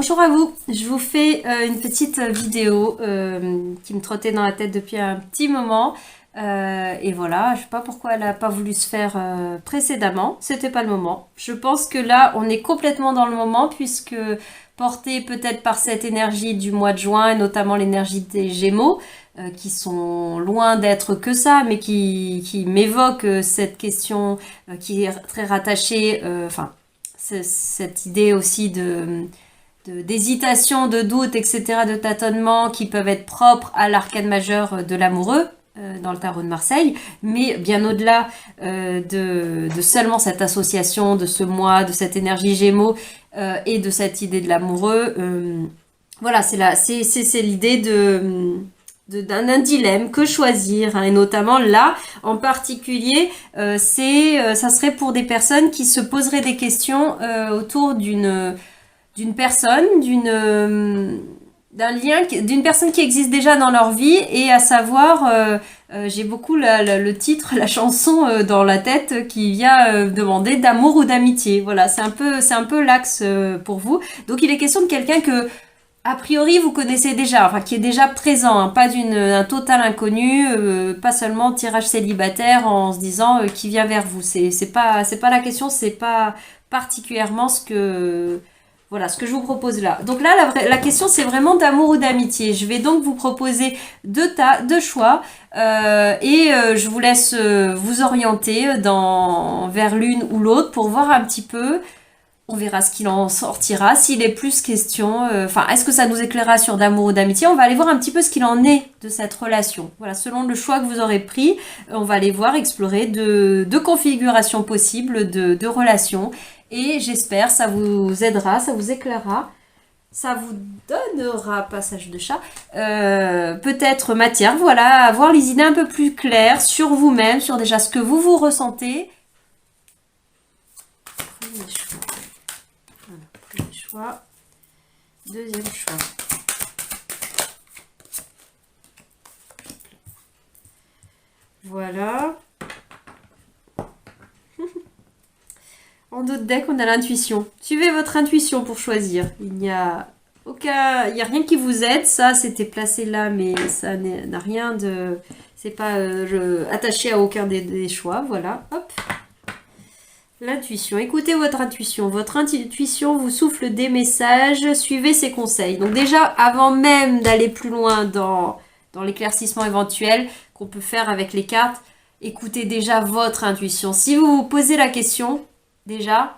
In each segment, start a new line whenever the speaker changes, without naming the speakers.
Bonjour à vous, je vous fais une petite vidéo qui me trottait dans la tête depuis un petit moment. Et voilà, je sais pas pourquoi elle n'a pas voulu se faire précédemment, c'était pas le moment. Je pense que là, on est complètement dans le moment puisque porté peut-être par cette énergie du mois de juin et notamment l'énergie des Gémeaux, qui sont loin d'être que ça, mais qui m'évoquent cette question qui est très rattachée, cette idée aussi d'hésitation, de doute, etc., de tâtonnement qui peuvent être propres à l'arcane majeur de l'amoureux dans le tarot de Marseille, mais bien au-delà de seulement cette association, de ce moi, de cette énergie Gémeaux et de cette idée de l'amoureux. Voilà, c'est l'idée d'un dilemme, que choisir, hein, et notamment là, en particulier, ça serait pour des personnes qui se poseraient des questions autour d'une personne, d'un lien, d'une personne qui existe déjà dans leur vie, et à savoir, j'ai beaucoup le titre, la chanson dans la tête qui vient demander d'amour ou d'amitié. Voilà, c'est un peu l'axe pour vous. Donc il est question de quelqu'un que a priori vous connaissez déjà, enfin qui est déjà présent, hein, pas d'un total inconnu, pas seulement tirage célibataire en se disant qui vient vers vous. C'est pas la question, c'est pas particulièrement ce que je vous propose là. Donc là, la question, c'est vraiment d'amour ou d'amitié. Je vais donc vous proposer deux choix je vous laisse vous orienter vers l'une ou l'autre pour voir un petit peu. On verra ce qu'il en sortira. S'il est plus question, est-ce que ça nous éclairera sur d'amour ou d'amitié? On va aller voir un petit peu ce qu'il en est de cette relation. Voilà, selon le choix que vous aurez pris, on va aller voir, explorer deux configurations possibles de relations. Et j'espère ça vous aidera, ça vous éclairera, ça vous donnera, passage de chat, peut-être matière, voilà, à avoir les idées un peu plus claires sur vous-même, sur déjà ce que vous ressentez. Premier choix. Voilà, premier choix. Deuxième choix. Voilà. En d'autres decks, on a l'intuition. Suivez votre intuition pour choisir. Il n'y a rien qui vous aide. Ça, c'était placé là, mais ça n'a rien de... C'est pas attaché à aucun des choix. Voilà, hop. L'intuition. Écoutez votre intuition. Votre intuition vous souffle des messages. Suivez ses conseils. Donc déjà, avant même d'aller plus loin dans l'éclaircissement éventuel qu'on peut faire avec les cartes, écoutez déjà votre intuition. Si vous vous posez la question... Déjà,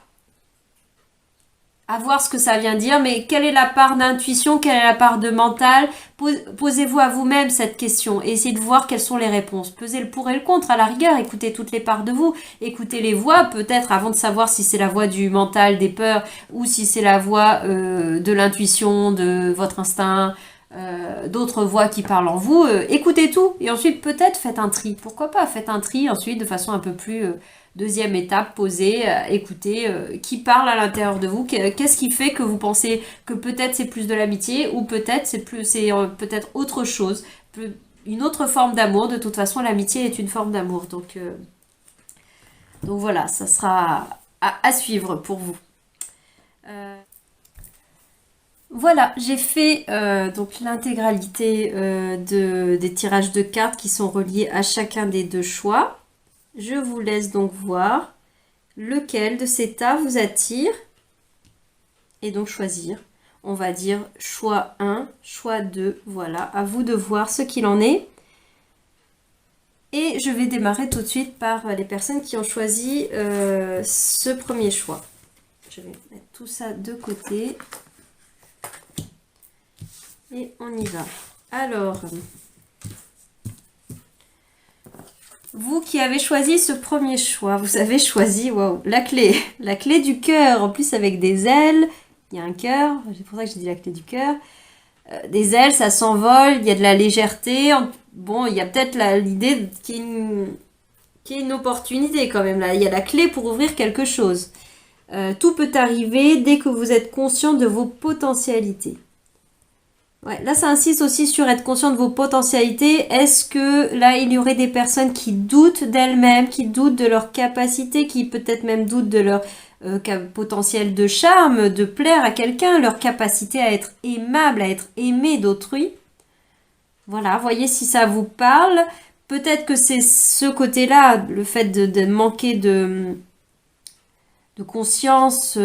à voir ce que ça vient dire, mais quelle est la part d'intuition, quelle est la part de mental? Posez-vous à vous-même cette question et essayez de voir quelles sont les réponses. Pesez le pour et le contre à la rigueur, écoutez toutes les parts de vous, écoutez les voix peut-être avant de savoir si c'est la voix du mental, des peurs, ou si c'est la voix de l'intuition, de votre instinct, d'autres voix qui parlent en vous. Écoutez tout et ensuite peut-être faites un tri. Pourquoi pas, faites un tri ensuite de façon un peu plus... Deuxième étape, posez, écoutez, qui parle à l'intérieur de vous, qu'est-ce qui fait que vous pensez que peut-être c'est plus de l'amitié ou peut-être c'est peut-être autre chose, une autre forme d'amour. De toute façon, l'amitié est une forme d'amour. Donc voilà, ça sera à suivre pour vous. Voilà, j'ai fait donc l'intégralité des tirages de cartes qui sont reliés à chacun des deux choix. Je vous laisse donc voir lequel de ces tas vous attire et donc choisir. On va dire choix 1, choix 2, voilà, à vous de voir ce qu'il en est. Et je vais démarrer tout de suite par les personnes qui ont choisi ce premier choix. Je vais mettre tout ça de côté et on y va. Alors... Vous qui avez choisi ce premier choix, vous avez choisi, waouh, la clé du cœur, en plus avec des ailes, il y a un cœur, c'est pour ça que j'ai dit la clé du cœur, des ailes, ça s'envole, il y a de la légèreté, bon, il y a peut-être l'idée qu'il y ait une opportunité quand même, là, il y a la clé pour ouvrir quelque chose. Tout peut arriver dès que vous êtes conscient de vos potentialités. Ouais, là, ça insiste aussi sur être conscient de vos potentialités. Est-ce que là, il y aurait des personnes qui doutent d'elles-mêmes, qui doutent de leur capacité, qui peut-être même doutent de leur potentiel de charme, de plaire à quelqu'un, leur capacité à être aimable, à être aimé d'autrui. Voilà, voyez si ça vous parle. Peut-être que c'est ce côté-là, le fait de manquer de conscience,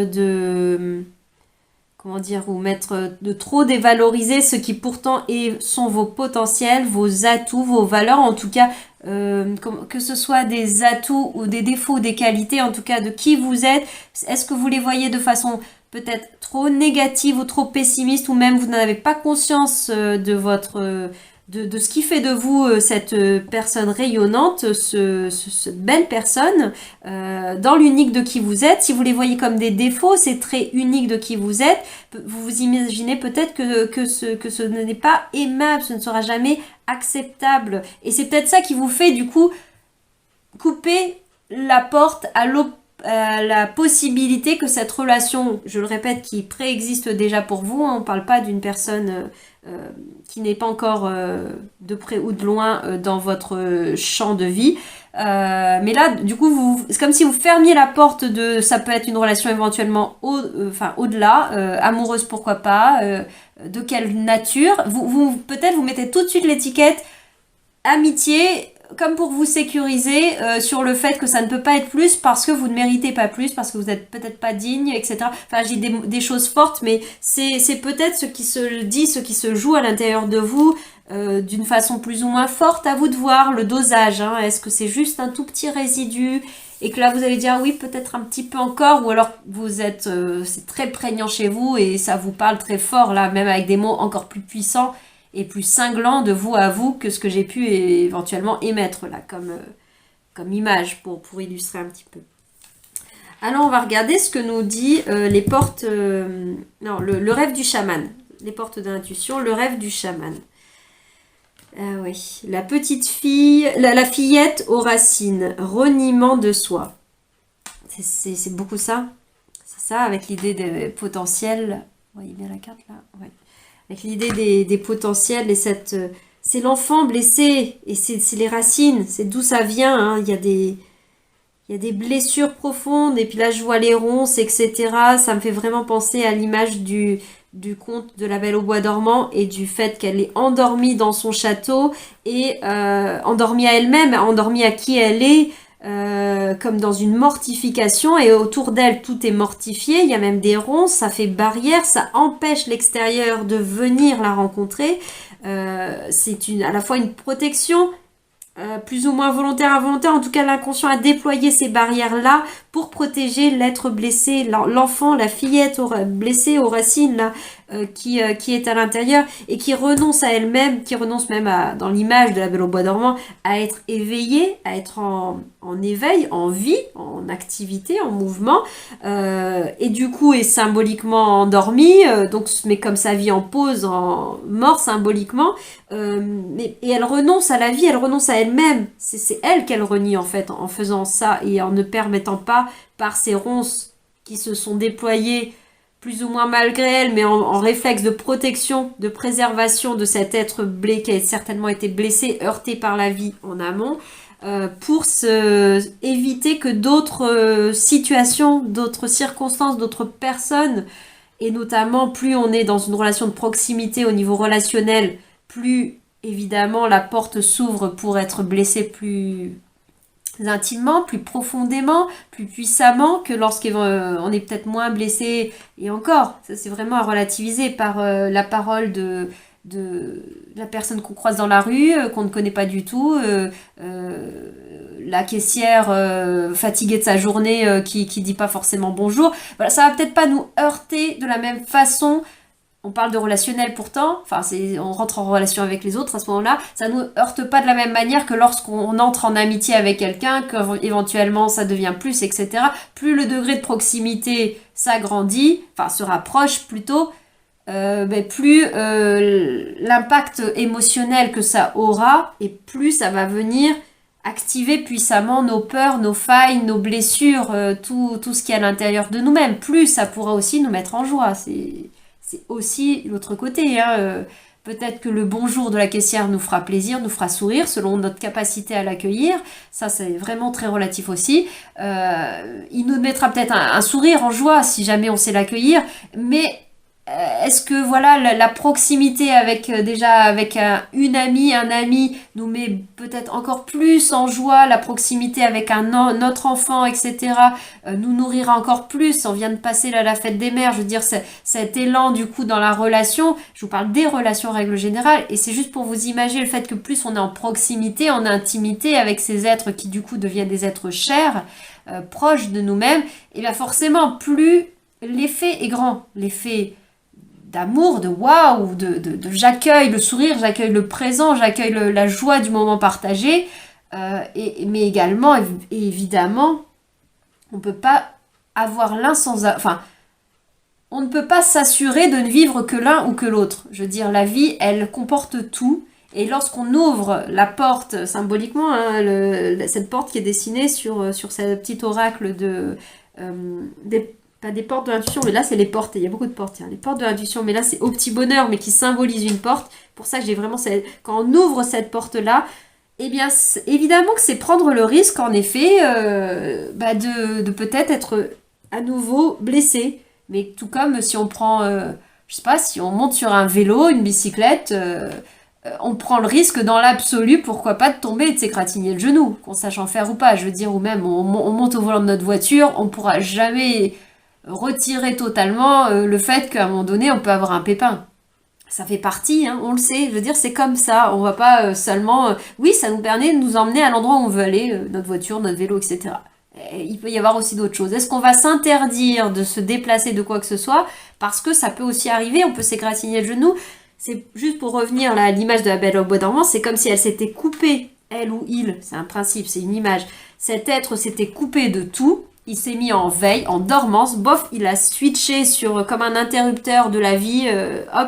comment dire, ou de trop dévaloriser ce qui pourtant sont vos potentiels, vos atouts, vos valeurs, en tout cas, que ce soit des atouts ou des défauts ou des qualités, en tout cas de qui vous êtes. Est-ce que vous les voyez de façon peut-être trop négative ou trop pessimiste, ou même vous n'avez pas conscience de ce qui fait de vous cette personne rayonnante, cette belle personne, dans l'unique de qui vous êtes. Si vous les voyez comme des défauts, ces traits uniques de qui vous êtes, vous vous imaginez peut-être que ce n'est pas aimable, ce ne sera jamais acceptable. Et c'est peut-être ça qui vous fait du coup couper la porte à la possibilité que cette relation, je le répète, qui préexiste déjà pour vous, on ne parle pas d'une personne qui n'est pas encore de près ou de loin dans votre champ de vie. Mais là, du coup, c'est comme si vous fermiez la porte ça peut être une relation éventuellement au-delà, amoureuse pourquoi pas, de quelle nature. Peut-être vous mettez tout de suite l'étiquette amitié, comme pour vous sécuriser sur le fait que ça ne peut pas être plus parce que vous ne méritez pas plus, parce que vous n'êtes peut-être pas digne, etc. Enfin, je dis des choses fortes, mais c'est peut-être ce qui se dit, ce qui se joue à l'intérieur de vous d'une façon plus ou moins forte. À vous de voir le dosage. Hein. Est-ce que c'est juste un tout petit résidu et que là vous allez dire oui, peut-être un petit peu encore, ou alors c'est très prégnant chez vous et ça vous parle très fort là, même avec des mots encore plus puissants et plus cinglant de vous à vous que ce que j'ai pu éventuellement émettre là comme image pour illustrer un petit peu. Alors on va regarder ce que nous dit les portes... non, le rêve du chaman. Les portes de l'intuition, le rêve du chaman. Ah oui, la petite fille, la fillette aux racines, reniement de soi. C'est beaucoup ça. C'est ça, avec l'idée des potentiels. Vous voyez bien la carte là? Ouais. Avec l'idée des potentiels et c'est l'enfant blessé et c'est les racines, c'est d'où ça vient. Hein. Il y a des blessures profondes et puis là je vois les ronces, etc. Ça me fait vraiment penser à l'image du conte de la Belle au bois dormant et du fait qu'elle est endormie dans son château et endormie à elle-même, endormie à qui elle est. Comme dans une mortification et autour d'elle tout est mortifié, il y a même des ronces, ça fait barrière, ça empêche l'extérieur de venir la rencontrer. C'est à la fois une protection plus ou moins volontaire, involontaire, en tout cas l'inconscient a déployé ces barrières-là pour protéger l'être blessé, l'enfant, la fillette blessée aux racines là, qui est à l'intérieur et qui renonce à elle-même, qui renonce même dans l'image de la Belle au bois dormant, à être éveillée, à être en éveil, en vie, en activité, en mouvement, et du coup est symboliquement endormie, mais comme sa vie en pause, en mort symboliquement, et elle renonce à la vie, elle renonce à elle-même. C'est elle qu'elle renie en fait en faisant ça et en ne permettant pas par ces ronces qui se sont déployées plus ou moins malgré elle, mais en réflexe de protection, de préservation de cet être qui a certainement été blessé, heurté par la vie en amont, pour éviter que d'autres situations, d'autres circonstances, d'autres personnes, et notamment plus on est dans une relation de proximité au niveau relationnel, plus évidemment la porte s'ouvre pour être blessé plus intimement, plus profondément, plus puissamment que lorsqu'on est peut-être moins blessé. Et encore, ça c'est vraiment à relativiser par la parole de la personne qu'on croise dans la rue, qu'on ne connaît pas du tout, la caissière fatiguée de sa journée qui dit pas forcément bonjour. Voilà, ça va peut-être pas nous heurter de la même façon. On parle de relationnel pourtant, on rentre en relation avec les autres à ce moment-là, ça ne nous heurte pas de la même manière que lorsqu'on entre en amitié avec quelqu'un, qu'éventuellement ça devient plus, etc. Plus le degré de proximité s'agrandit, se rapproche plutôt, plus l'impact émotionnel que ça aura, et plus ça va venir activer puissamment nos peurs, nos failles, nos blessures, tout ce qui est à l'intérieur de nous-mêmes. Plus ça pourra aussi nous mettre en joie, c'est aussi l'autre côté, hein, Peut-être que le bonjour de la caissière nous fera plaisir, nous fera sourire selon notre capacité à l'accueillir. Ça, c'est vraiment très relatif aussi. Il nous mettra peut-être un sourire en joie si jamais on sait l'accueillir. Mais est-ce que voilà la proximité avec déjà avec une amie, un ami nous met peut-être encore plus en joie, la proximité avec notre enfant, etc. Nous nourrira encore plus. On vient de passer là la fête des mères, je veux dire cet élan du coup dans la relation. Je vous parle des relations en règle générale et c'est juste pour vous imaginer le fait que plus on est en proximité, en intimité avec ces êtres qui du coup deviennent des êtres chers, proches de nous-mêmes, et bien forcément plus l'effet est grand, l'effet d'amour, de waouh, j'accueille le sourire, j'accueille le présent, j'accueille la joie du moment partagé, mais également, évidemment, on ne peut pas avoir l'un sans... Enfin, on ne peut pas s'assurer de ne vivre que l'un ou que l'autre. Je veux dire, la vie, elle comporte tout, et lorsqu'on ouvre la porte, symboliquement, hein, cette porte qui est dessinée sur ce petit oracle pas des portes de l'intuition, mais là c'est les portes, il y a beaucoup de portes, tiens, les portes de l'intuition, mais là c'est au petit bonheur, mais qui symbolise une porte. Pour ça que j'ai vraiment, quand on ouvre cette porte-là, eh bien évidemment que c'est prendre le risque, en effet, de peut-être être à nouveau blessé. Mais tout comme si on prend, je sais pas, si on monte sur un vélo, une bicyclette, on prend le risque dans l'absolu, pourquoi pas, de tomber et de s'égratigner le genou, qu'on sache en faire ou pas, je veux dire, ou même on monte au volant de notre voiture, on pourra jamais retirer totalement le fait qu'à un moment donné, on peut avoir un pépin. Ça fait partie, hein, on le sait, je veux dire, c'est comme ça. On va pas seulement... oui, ça nous permet de nous emmener à l'endroit où on veut aller, notre voiture, notre vélo, etc. Et il peut y avoir aussi d'autres choses. Est-ce qu'on va s'interdire de se déplacer de quoi que ce soit? Parce que ça peut aussi arriver, on peut s'égratigner le genou. C'est juste pour revenir là, à l'image de la Belle au bois dormant, c'est comme si elle s'était coupée, elle ou il, c'est un principe, c'est une image. Cet être s'était coupé de tout. Il s'est mis en veille, en dormance, bof, il a switché sur comme un interrupteur de la vie,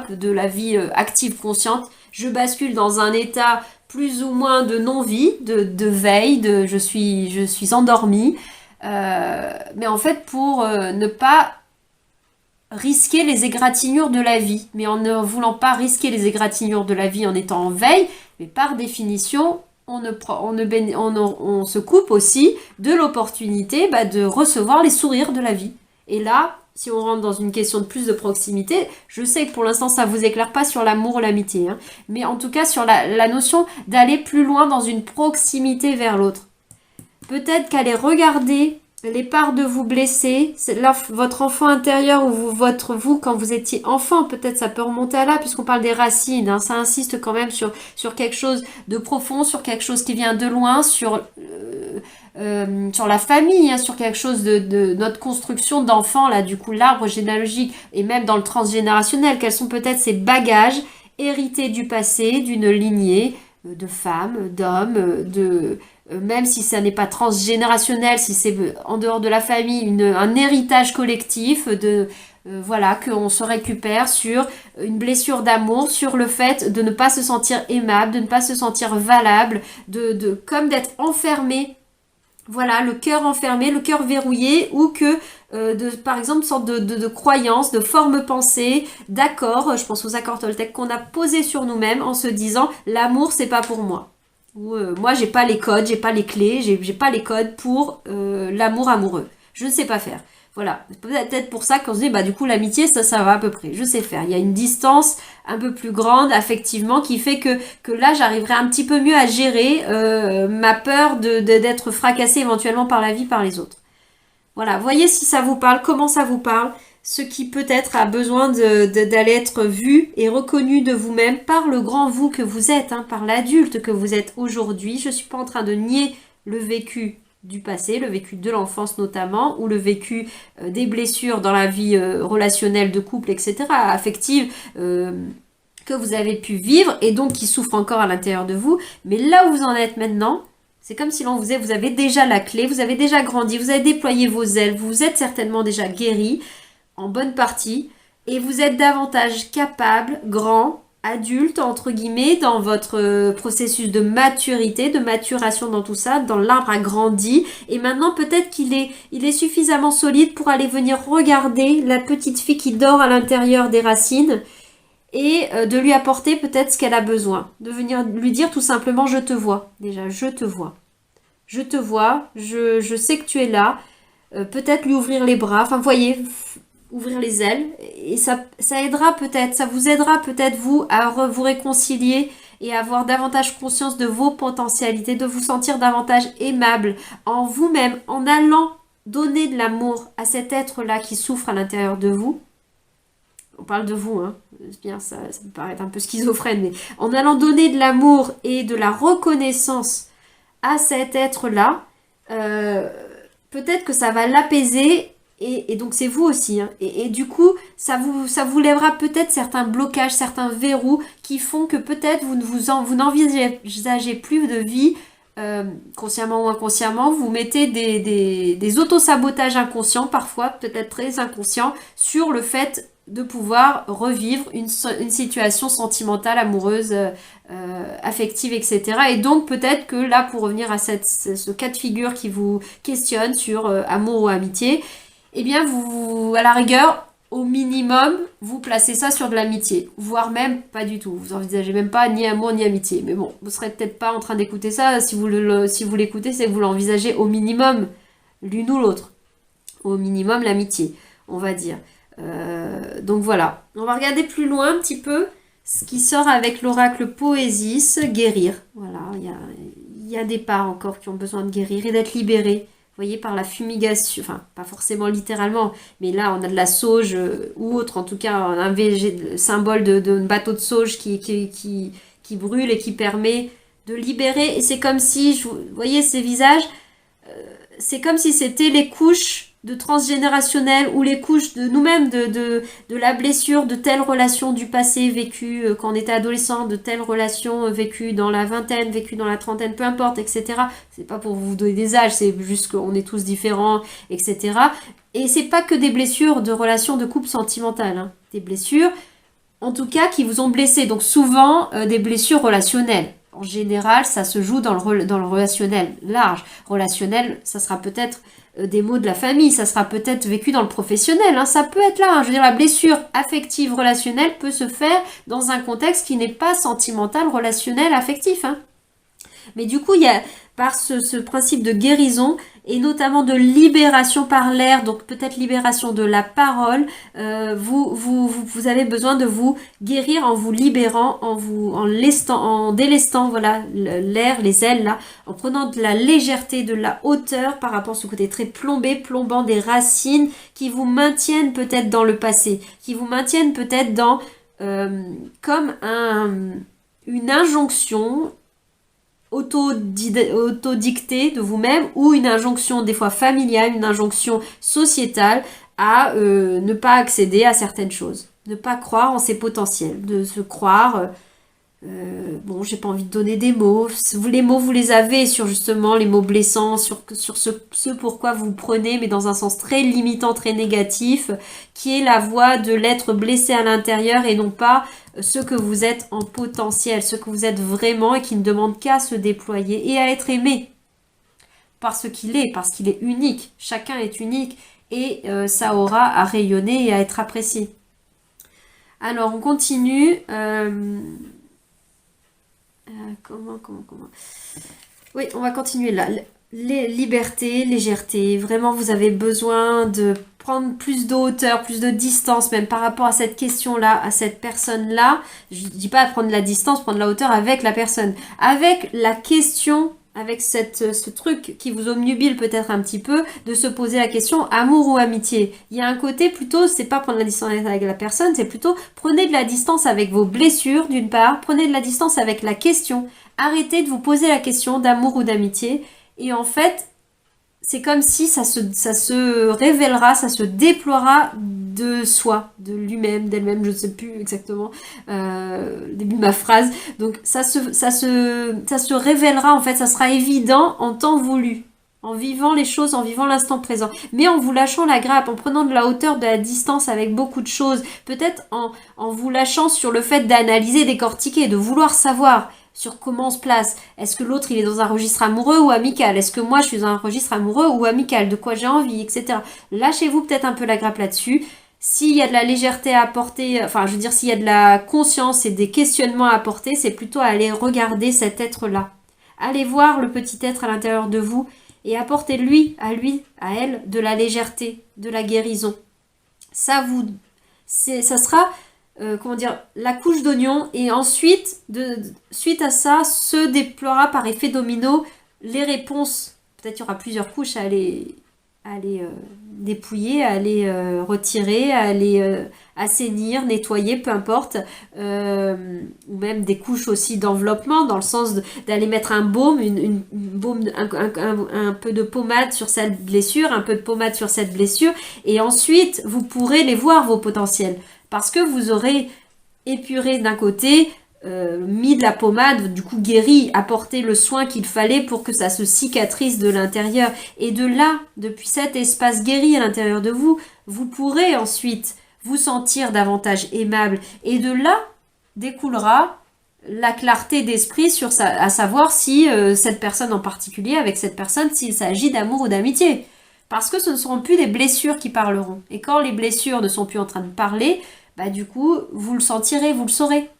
de la vie active consciente. Je bascule dans un état plus ou moins de non-vie, de veille, je suis endormie. Mais en fait, pour ne pas risquer les égratignures de la vie, mais en ne voulant pas risquer les égratignures de la vie en étant en veille, mais par définition, on se coupe aussi de l'opportunité de recevoir les sourires de la vie. Et là, si on rentre dans une question de plus de proximité, je sais que pour l'instant ça ne vous éclaire pas sur l'amour ou l'amitié, hein, mais en tout cas sur la notion d'aller plus loin dans une proximité vers l'autre. Peut-être qu'aller regarder les parts de vous blessées, c'est là, votre enfant intérieur ou vous quand vous étiez enfant, peut-être ça peut remonter à là puisqu'on parle des racines, hein, ça insiste quand même sur quelque chose de profond, sur quelque chose qui vient de loin, sur la famille, hein, sur quelque chose de notre construction d'enfant, là du coup l'arbre généalogique et même dans le transgénérationnel, quels sont peut-être ces bagages hérités du passé, d'une lignée de femmes, d'hommes, même si ça n'est pas transgénérationnel, si c'est en dehors de la famille, un héritage collectif voilà, qu'on se récupère sur une blessure d'amour, sur le fait de ne pas se sentir aimable, de ne pas se sentir valable, comme d'être enfermé. Voilà, le cœur enfermé, le cœur verrouillé, ou que, par exemple, une sorte de croyance, de forme pensée, d'accord, je pense aux accords Toltec qu'on a posés sur nous-mêmes en se disant « l'amour, c'est pas pour moi ». Ou moi j'ai pas les codes, j'ai pas les clés, j'ai pas les codes pour l'amour amoureux. Je ne sais pas faire. Voilà, peut-être pour ça qu'on se dit du coup l'amitié ça va à peu près. Je sais faire. Il y a une distance un peu plus grande affectivement qui fait que là j'arriverai un petit peu mieux à gérer ma peur d'être fracassée éventuellement par la vie, par les autres. Voilà, voyez si ça vous parle, comment ça vous parle. Ce qui peut-être a besoin d'aller être vu et reconnu de vous-même par le grand vous que vous êtes, hein, par l'adulte que vous êtes aujourd'hui. Je ne suis pas en train de nier le vécu du passé, le vécu de l'enfance notamment, ou le vécu des blessures dans la vie relationnelle de couple, etc., affective, que vous avez pu vivre et donc qui souffre encore à l'intérieur de vous. Mais là où vous en êtes maintenant, c'est comme si l'on vous disait, vous avez déjà la clé, vous avez déjà grandi, vous avez déployé vos ailes, vous êtes certainement déjà guéri, en bonne partie, et vous êtes davantage capable, grand, adulte, entre guillemets, dans votre processus de maturité, de maturation dans tout ça, dans l'arbre a grandi, et maintenant peut-être qu'il est suffisamment solide pour aller venir regarder la petite fille qui dort à l'intérieur des racines, et de lui apporter peut-être ce qu'elle a besoin. De venir lui dire tout simplement je te vois. Déjà, je te vois. Je te vois, je sais que tu es là. Peut-être lui ouvrir les bras, enfin vous voyez, ouvrir les ailes. Et ça aidera peut-être, ça vous aidera peut-être vous à vous réconcilier et avoir davantage conscience de vos potentialités, de vous sentir davantage aimable en vous-même, en allant donner de l'amour à cet être-là qui souffre à l'intérieur de vous. On parle de vous, hein. C'est bien, ça me paraît un peu schizophrène, mais en allant donner de l'amour et de la reconnaissance à cet être-là, peut-être que ça va l'apaiser et donc c'est vous aussi. Hein. Et du coup, ça vous lèvera peut-être certains blocages, certains verrous qui font que peut-être vous n'envisagez plus de vie consciemment ou inconsciemment. Vous mettez des autosabotages inconscients, parfois peut-être très inconscients, sur le fait de pouvoir revivre une situation sentimentale, amoureuse, affective, etc. Et donc peut-être que là, pour revenir à ce cas de figure qui vous questionne sur amour ou amitié, eh bien vous, à la rigueur, au minimum, vous placez ça sur de l'amitié, voire même pas du tout. Vous envisagez même pas ni amour ni amitié. Mais bon, vous serez peut-être pas en train d'écouter ça. Si vous l'écoutez, c'est que vous l'envisagez au minimum l'une ou l'autre. Au minimum l'amitié, on va dire. Donc voilà, on va regarder plus loin un petit peu ce qui sort avec l'oracle Poésis, guérir. Voilà, il y a des parts encore qui ont besoin de guérir et d'être libérées. Vous voyez, par la fumigation, enfin pas forcément littéralement, mais là on a de la sauge ou autre, en tout cas un symbole de bateau de sauge qui brûle et qui permet de libérer. Et c'est comme si, vous voyez ces visages, c'est comme si c'était les couches de transgénérationnel ou les couches de nous-mêmes, de la blessure, de telles relations du passé vécues quand on était adolescent, de telles relations vécues dans la vingtaine, vécues dans la trentaine, peu importe, etc. C'est pas pour vous donner des âges, c'est juste qu'on est tous différents, etc. Et c'est pas que des blessures de relations de couple sentimentales, hein. Des blessures, en tout cas, qui vous ont blessé. Donc souvent, des blessures relationnelles. En général, ça se joue dans le relationnel large. Relationnel, ça sera peut-être des mots de la famille, ça sera peut-être vécu dans le professionnel, hein. Ça peut être là, hein. Je veux dire, la blessure affective relationnelle peut se faire dans un contexte qui n'est pas sentimental, relationnel, affectif, hein. Mais du coup, il y a, par ce principe de guérison et notamment de libération par l'air, donc peut-être libération de la parole, vous avez besoin de vous guérir en vous libérant, en délestant voilà, l'air, les ailes là, en prenant de la légèreté, de la hauteur par rapport à ce côté très plombant des racines qui vous maintiennent peut-être dans le passé, qui vous maintiennent peut-être dans comme une injonction autodictée de vous-même ou une injonction des fois familiale, une injonction sociétale à ne pas accéder à certaines choses, ne pas croire en ses potentiels, de se croire bon, j'ai pas envie de donner des mots. Les mots, vous les avez sur justement les mots blessants, sur ce pourquoi vous prenez, mais dans un sens très limitant, très négatif, qui est la voix de l'être blessé à l'intérieur et non pas ce que vous êtes en potentiel, ce que vous êtes vraiment et qui ne demande qu'à se déployer et à être aimé parce qu'il est unique. Chacun est unique et ça aura à rayonner et à être apprécié. Alors, on continue. Comment Oui, on va continuer là. Liberté, légèreté. Vraiment, vous avez besoin de prendre plus de hauteur, plus de distance, même par rapport à cette question-là, à cette personne-là. Je ne dis pas prendre la distance, prendre la hauteur avec la personne. Avec la question, avec ce truc qui vous obnubile peut-être un petit peu, de se poser la question amour ou amitié. Il y a un côté plutôt, c'est pas prendre la distance avec la personne, c'est plutôt prenez de la distance avec vos blessures d'une part, prenez de la distance avec la question. Arrêtez de vous poser la question d'amour ou d'amitié. Et en fait, c'est comme si ça se révélera, ça se déploiera de soi, de lui-même, d'elle-même, je ne sais plus exactement le début de ma phrase. Donc ça se révélera, en fait, ça sera évident en temps voulu, en vivant les choses, en vivant l'instant présent, mais en vous lâchant la grappe, en prenant de la hauteur, de la distance avec beaucoup de choses, peut-être en vous lâchant sur le fait d'analyser, décortiquer, de vouloir savoir sur comment on se place. Est-ce que l'autre il est dans un registre amoureux ou amical? Est-ce que moi je suis dans un registre amoureux ou amical? De quoi j'ai envie, etc. Lâchez-vous peut-être un peu la grappe là-dessus. S'il y a de la légèreté à apporter, enfin je veux dire s'il y a de la conscience et des questionnements à apporter, c'est plutôt aller regarder cet être-là. Allez voir le petit être à l'intérieur de vous et apportez-lui, à elle, de la légèreté, de la guérison. Ça sera, comment dire, la couche d'oignon et ensuite, suite à ça, se déploiera par effet domino les réponses. Peut-être qu'il y aura plusieurs couches à aller dépouiller, à aller retirer, à aller assainir, nettoyer, peu importe. Ou même des couches aussi d'enveloppement, dans le sens d'aller mettre un baume, une baume, un peu de pommade sur cette blessure, un peu de pommade sur cette blessure. Et ensuite, vous pourrez les voir, vos potentiels. Parce que vous aurez épuré d'un côté, mis de la pommade, du coup guéri, apporté le soin qu'il fallait pour que ça se cicatrise de l'intérieur. Et de là, depuis cet espace guéri à l'intérieur de vous, vous pourrez ensuite vous sentir davantage aimable. Et de là découlera la clarté d'esprit sur à savoir si cette personne en particulier, avec cette personne, s'il s'agit d'amour ou d'amitié. Parce que ce ne seront plus des blessures qui parleront. Et quand les blessures ne sont plus en train de parler, bah du coup, vous le sentirez, vous le saurez.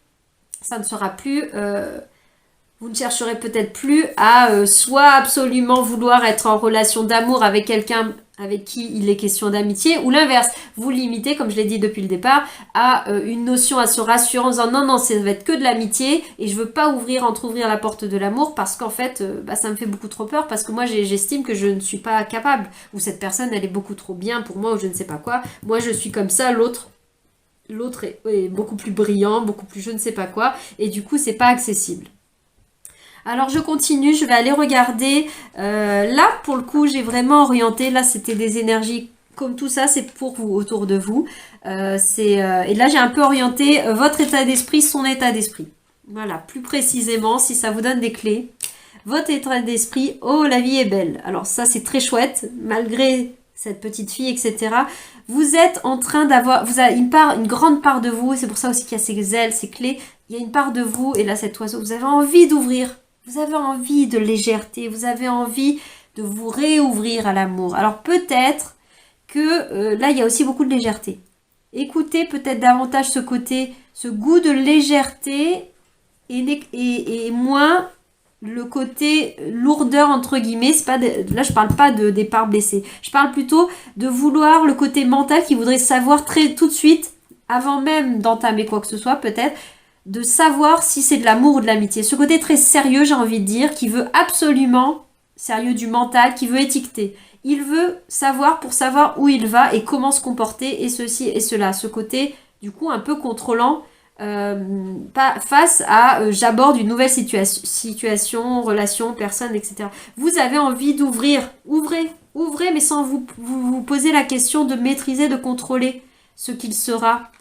Ça ne sera plus, vous ne chercherez peut-être plus à soit absolument vouloir être en relation d'amour avec quelqu'un avec qui il est question d'amitié, ou l'inverse, vous limitez, comme je l'ai dit depuis le départ, à une notion à se rassurer en disant non, ça va être que de l'amitié et je veux pas entrouvrir la porte de l'amour parce qu'en fait, ça me fait beaucoup trop peur parce que moi j'estime que je ne suis pas capable, ou cette personne elle est beaucoup trop bien pour moi, ou je ne sais pas quoi, moi je suis comme ça, l'autre est beaucoup plus brillant, beaucoup plus je ne sais pas quoi, et du coup c'est pas accessible. Alors je continue, je vais aller regarder. Là pour le coup j'ai vraiment orienté, là c'était des énergies comme tout ça, c'est pour vous, autour de vous. Et là j'ai un peu orienté votre état d'esprit, son état d'esprit. Voilà, plus précisément si ça vous donne des clés. Votre état d'esprit, oh la vie est belle. Alors ça c'est très chouette, malgré cette petite fille, etc. Vous êtes en train d'avoir, vous avez une grande part de vous, et c'est pour ça aussi qu'il y a ces ailes, ces clés, il y a une part de vous, et là cet oiseau, vous avez envie d'ouvrir, vous avez envie de légèreté, vous avez envie de vous réouvrir à l'amour. Alors peut-être que là il y a aussi beaucoup de légèreté. Écoutez peut-être davantage ce côté, ce goût de légèreté, et moins le côté lourdeur entre guillemets, c'est pas là je parle pas des parts blessées. Je parle plutôt de vouloir le côté mental qui voudrait savoir tout de suite, avant même d'entamer quoi que ce soit peut-être, de savoir si c'est de l'amour ou de l'amitié. Ce côté très sérieux, j'ai envie de dire, qui veut absolument, sérieux du mental, qui veut étiqueter. Il veut savoir pour savoir où il va et comment se comporter et ceci et cela. Ce côté du coup un peu contrôlant. Face à j'aborde une nouvelle situation, relation, personne, etc. Vous avez envie d'ouvrir, ouvrez, mais sans vous poser la question de maîtriser, de contrôler ce qu'il sera,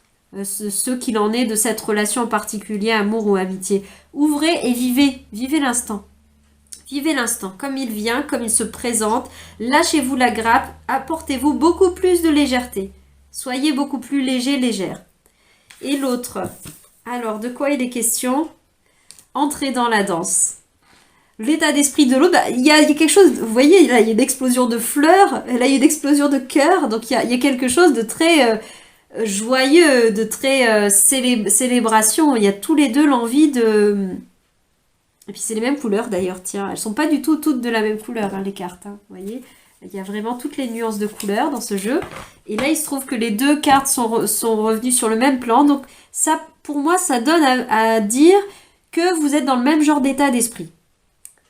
ce qu'il en est de cette relation en particulier, amour ou amitié. Ouvrez et vivez l'instant. Vivez l'instant comme il vient, comme il se présente. Lâchez-vous la grappe, apportez-vous beaucoup plus de légèreté. Soyez beaucoup plus léger, légère. Et l'autre, alors de quoi il est question? Entrer dans la danse. L'état d'esprit de l'autre, il y a quelque chose, vous voyez, là il y a une explosion de fleurs, là il y a une explosion de cœur, donc il y a quelque chose de très joyeux, de très célébration. Il y a tous les deux l'envie de... Et puis c'est les mêmes couleurs d'ailleurs, tiens, elles sont pas du tout toutes de la même couleur, hein, les cartes, hein, vous voyez. Il y a vraiment toutes les nuances de couleurs dans ce jeu. Et là, il se trouve que les deux cartes sont revenues sur le même plan. Donc ça, pour moi, ça donne à dire que vous êtes dans le même genre d'état d'esprit.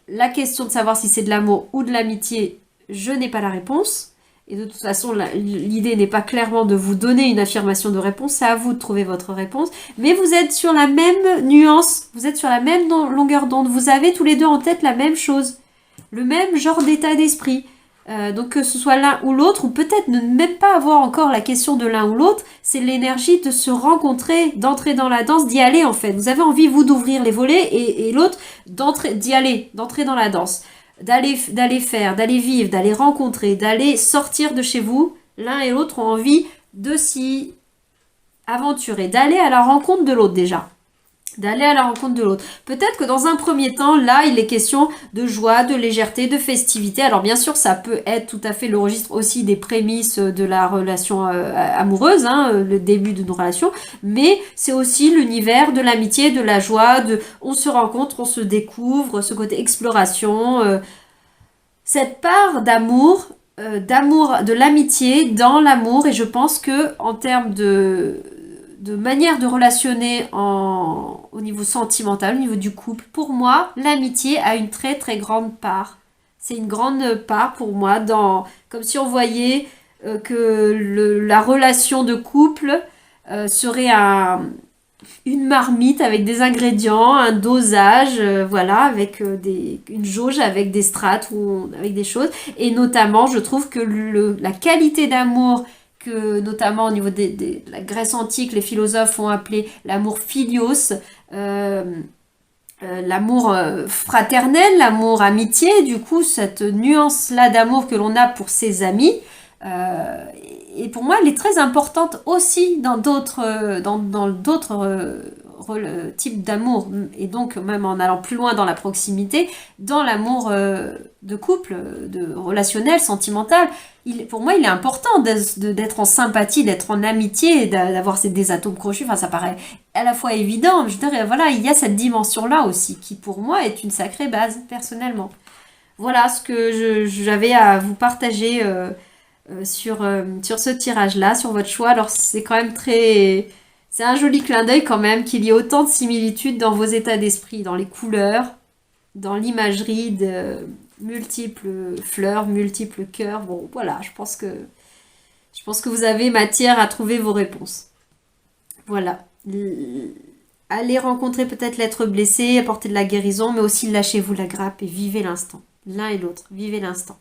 La question de savoir si c'est de l'amour ou de l'amitié, je n'ai pas la réponse. Et de toute façon, l'idée n'est pas clairement de vous donner une affirmation de réponse. C'est à vous de trouver votre réponse. Mais vous êtes sur la même nuance. Vous êtes sur la même longueur d'onde. Vous avez tous les deux en tête la même chose. Le même genre d'état d'esprit. Donc que ce soit l'un ou l'autre, ou peut-être ne même pas avoir encore la question de l'un ou l'autre, c'est l'énergie de se rencontrer, d'entrer dans la danse, d'y aller en fait. Vous avez envie, vous, d'ouvrir les volets et l'autre d'entrer dans la danse, d'aller faire, d'aller vivre, d'aller rencontrer, d'aller sortir de chez vous. L'un et l'autre ont envie de s'y aventurer, d'aller à la rencontre de l'autre déjà. d'aller à la rencontre de l'autre. Peut-être que dans un premier temps, là, il est question de joie, de légèreté, de festivité. Alors bien sûr, ça peut être tout à fait le registre aussi des prémices de la relation amoureuse, hein, le début d'une relation, mais c'est aussi l'univers de l'amitié, de la joie, de on se rencontre, on se découvre, ce côté exploration, cette part d'amour, de l'amitié dans l'amour, et je pense que en termes de manière de relationner au niveau sentimental, au niveau du couple, pour moi, l'amitié a une très très grande part. C'est une grande part pour moi, comme si on voyait que la relation de couple serait une marmite avec des ingrédients, un dosage, voilà, avec une jauge, avec des strates, avec des choses. Et notamment, je trouve que la qualité d'amour que notamment au niveau de la Grèce antique, les philosophes ont appelé l'amour philios, euh, l'amour fraternel, l'amour amitié, du coup cette nuance-là d'amour que l'on a pour ses amis, euh, et pour moi elle est très importante aussi dans d'autres types d'amour, et donc même en allant plus loin dans la proximité, dans l'amour de couple, de relationnel, sentimental. Pour moi, il est important d'être en sympathie, d'être en amitié, d'avoir des atomes crochus. Enfin, ça paraît à la fois évident, mais je dirais, voilà, il y a cette dimension-là aussi, qui pour moi est une sacrée base, personnellement. Voilà ce que j'avais à vous partager sur ce tirage-là, sur votre choix. Alors, c'est quand même très... C'est un joli clin d'œil quand même qu'il y ait autant de similitudes dans vos états d'esprit, dans les couleurs, dans l'imagerie de multiples fleurs, multiples cœurs. Bon, voilà, je pense que vous avez matière à trouver vos réponses. Voilà. Allez rencontrer peut-être l'être blessé, apporter de la guérison, mais aussi lâchez-vous la grappe et vivez l'instant. L'un et l'autre, vivez l'instant.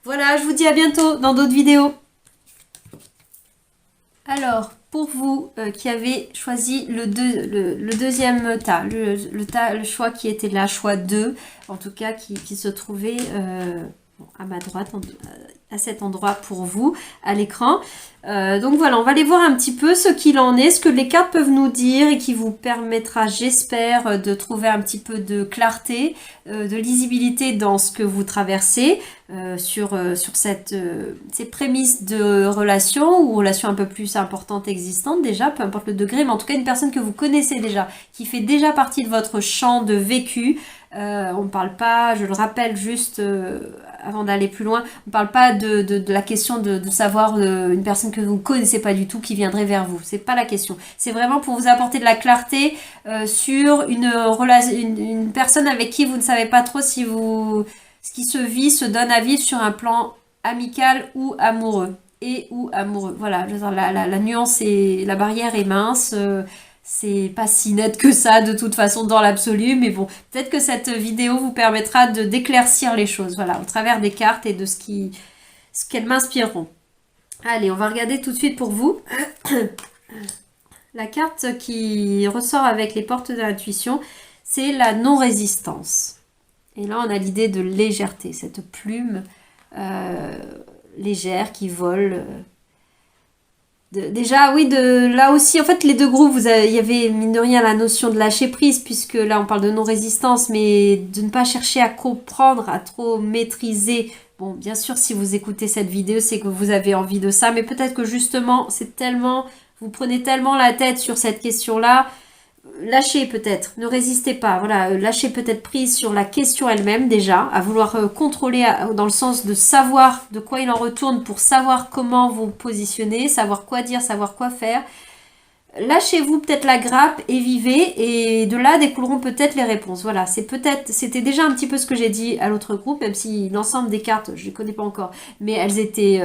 Voilà, je vous dis à bientôt dans d'autres vidéos. Alors, pour vous qui avez choisi le deuxième tas, le choix qui était là, choix 2, en tout cas qui se trouvait à ma droite, à cet endroit pour vous, à l'écran. Donc voilà, on va aller voir un petit peu ce qu'il en est, ce que les cartes peuvent nous dire et qui vous permettra, j'espère, de trouver un petit peu de clarté, de lisibilité dans ce que vous traversez, sur ces prémices de relation ou relation un peu plus importante existante déjà, peu importe le degré, mais en tout cas une personne que vous connaissez déjà, qui fait déjà partie de votre champ de vécu. On ne parle pas, je le rappelle juste avant d'aller plus loin, on ne parle pas de la question de savoir une personne que vous ne connaissez pas du tout qui viendrait vers vous. C'est pas la question. C'est vraiment pour vous apporter de la clarté sur une personne avec qui vous ne savez pas trop ce qui se vit, se donne à vivre sur un plan amical ou amoureux. Et ou amoureux. Voilà, je veux dire, la nuance et la barrière est mince. C'est pas si net que ça de toute façon dans l'absolu, mais bon, peut-être que cette vidéo vous permettra d'éclaircir les choses, voilà, au travers des cartes et de ce qu'elles m'inspireront. Allez, on va regarder tout de suite pour vous. La carte qui ressort avec les portes de l'intuition, c'est la non-résistance. Et là, on a l'idée de légèreté, cette plume légère qui vole. Déjà, oui, là aussi, en fait, les deux groupes, il y avait, mine de rien, la notion de lâcher prise, puisque là, on parle de non-résistance, mais de ne pas chercher à comprendre, à trop maîtriser. Bon, bien sûr, si vous écoutez cette vidéo, c'est que vous avez envie de ça, mais peut-être que justement, vous prenez tellement la tête sur cette question-là. Lâchez peut-être, ne résistez pas, voilà, lâchez peut-être prise sur la question elle-même déjà, à vouloir contrôler dans le sens de savoir de quoi il en retourne pour savoir comment vous positionner, savoir quoi dire, savoir quoi faire. Lâchez-vous peut-être la grappe et vivez, et de là découleront peut-être les réponses. Voilà, c'était déjà un petit peu ce que j'ai dit à l'autre groupe, même si l'ensemble des cartes, je ne les connais pas encore, mais elles étaient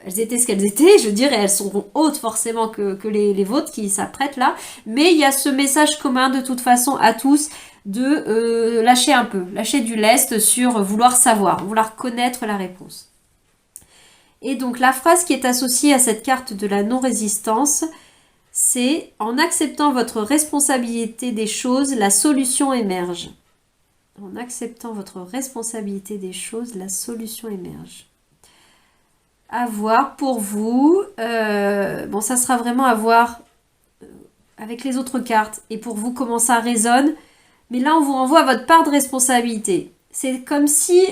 ce qu'elles étaient, je dirais, elles seront hautes forcément que les vôtres qui s'apprêtent là, mais il y a ce message commun de toute façon à tous de lâcher un peu, lâcher du lest sur vouloir savoir, vouloir connaître la réponse. Et donc la phrase qui est associée à cette carte de la non-résistance, c'est « En acceptant votre responsabilité des choses, la solution émerge ». En acceptant votre responsabilité des choses, la solution émerge. À voir pour vous. Bon, ça sera vraiment à voir avec les autres cartes et pour vous comment ça résonne. Mais là, on vous renvoie à votre part de responsabilité. C'est comme si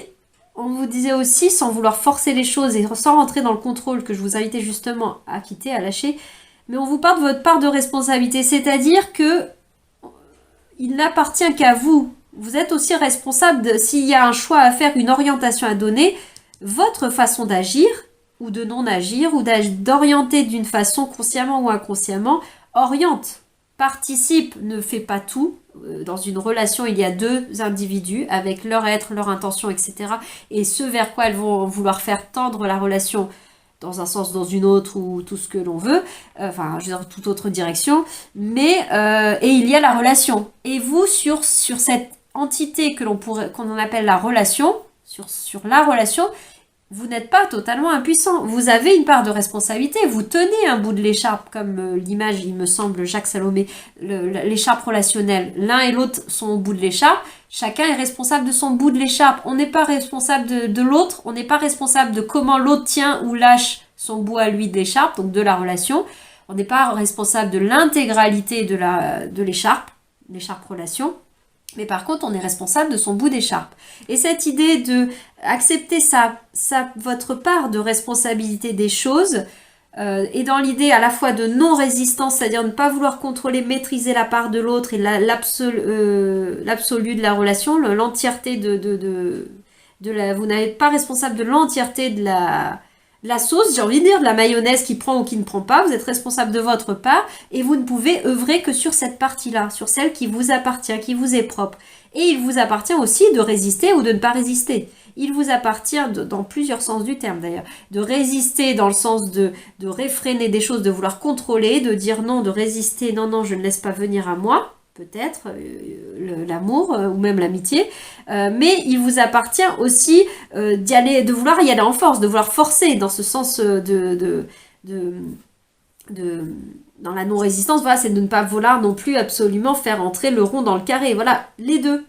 on vous disait aussi, sans vouloir forcer les choses et sans rentrer dans le contrôle que je vous invitais justement à quitter, à lâcher, mais on vous parle de votre part de responsabilité. C'est-à-dire que il n'appartient qu'à vous. Vous êtes aussi responsable s'il y a un choix à faire, une orientation à donner, votre façon d'agir ou de non agir ou d'orienter d'une façon consciemment ou inconsciemment, oriente, participe, ne fait pas tout. Dans une relation, il y a deux individus avec leur être, leur intention, etc. Et ce vers quoi elles vont vouloir faire tendre la relation dans un sens, dans une autre, ou tout ce que l'on veut, enfin, je veux dire, toute autre direction, mais, et il y a la relation. Et vous, sur cette entité qu'on appelle la relation, sur la relation, vous n'êtes pas totalement impuissant. Vous avez une part de responsabilité. Vous tenez un bout de l'écharpe, comme l'image, il me semble, Jacques Salomé, l'écharpe relationnelle. L'un et l'autre sont au bout de l'écharpe. Chacun est responsable de son bout de l'écharpe. On n'est pas responsable de l'autre. On n'est pas responsable de comment l'autre tient ou lâche son bout à lui de l'écharpe, donc de la relation. On n'est pas responsable de l'intégralité de l'écharpe relation. Mais par contre, on est responsable de son bout d'écharpe. Et cette idée de accepter votre part de responsabilité des choses, et dans l'idée à la fois de non-résistance, c'est-à-dire ne pas vouloir contrôler, maîtriser la part de l'autre et l'absolu de la relation, l'entièreté vous n'êtes pas responsable de l'entièreté de la sauce, j'ai envie de dire, de la mayonnaise qui prend ou qui ne prend pas, vous êtes responsable de votre part et vous ne pouvez œuvrer que sur cette partie-là, sur celle qui vous appartient, qui vous est propre. Et il vous appartient aussi de résister ou de ne pas résister. Il vous appartient, dans plusieurs sens du terme d'ailleurs, de résister dans le sens de réfréner des choses, de vouloir contrôler, de dire non, de résister, non, je ne laisse pas venir à moi, peut-être, l'amour ou même l'amitié, mais il vous appartient aussi de vouloir y aller en force, de vouloir forcer dans ce sens dans la non-résistance, voilà, c'est de ne pas vouloir non plus absolument faire entrer le rond dans le carré, voilà, les deux.